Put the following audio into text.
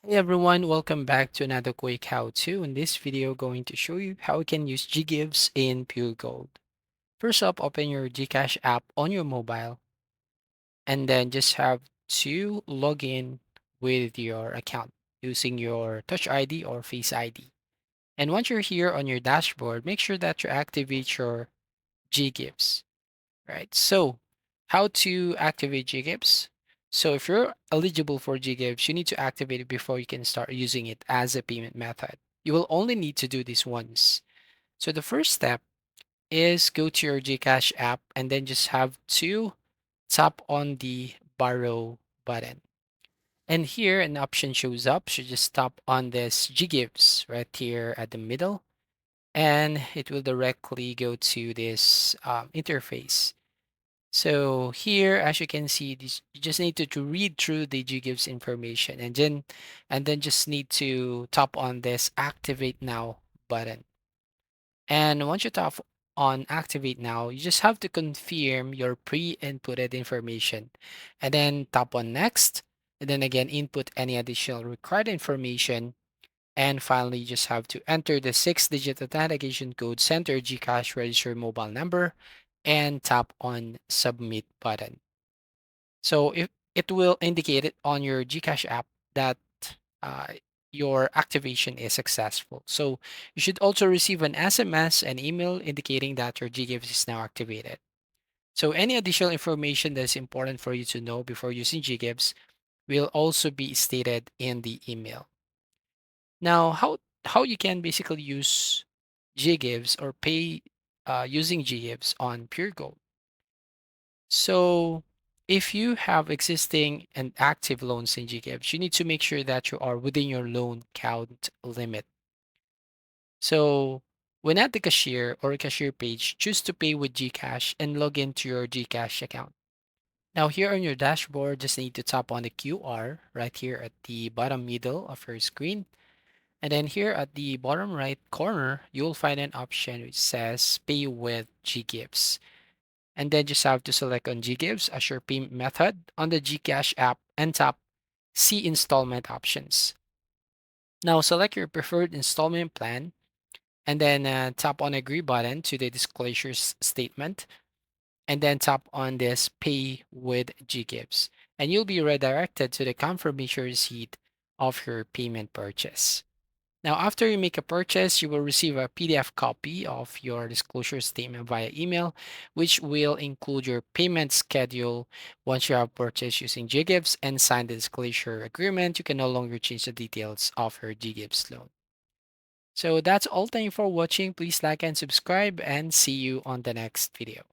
Hey everyone, welcome back to another quick how-to. In this video, going to show you how you can use GGives in Puregold. First up, open your Gcash app on your mobile and then just have to log in with your account using your Touch ID or Face ID. And once you're here on your dashboard, make sure that you activate your GGives. Right. So, how to activate GGives? So, if you're eligible for GGives, you need to activate it before you can start using it as a payment method. You will only need to do this once. So, the first step is go to your Gcash app and then just have to tap on the borrow button. And here an option shows up. So just tap on this GGives right here at the middle, and it will directly go to this interface. So here, as you can see, you just need to read through the GGives information and then just need to tap on this activate now button. And once you tap on activate now, you just have to confirm your pre-inputted information and then tap on next and then again input any additional required information. And finally, you just have to enter the 6-digit authentication code, center Gcash register mobile number, and tap on submit button. So if it will indicate it on your Gcash app that uh, your activation is successful. So you should also receive an SMS and email indicating that your GGives is now activated. So any additional information that's important for you to know before using GGives will also be stated in the email. Now, how you can basically use GGives or pay using GGives on Puregold. So if you have existing and active loans in GGives, you need to make sure that you are within your loan count limit. So when at the cashier or cashier page, choose to pay with GCash and log into your GCash account. Now here on your dashboard, just need to tap on the QR right here at the bottom middle of your screen. And then here at the bottom right corner, you'll find an option which says pay with GGives. And then just have to select on GGives as your payment method on the GCash app and tap See installment options. Now select your preferred installment plan and then tap on agree button to the disclosures statement and then tap on this pay with GGives and you'll be redirected to the confirmation receipt of your payment purchase. Now, after you make a purchase, you will receive a PDF copy of your disclosure statement via email, which will include your payment schedule. Once you have purchased using GGives and signed the disclosure agreement, you can no longer change the details of your GGives loan. So that's all. Thank you for watching. Please like and subscribe and see you on the next video.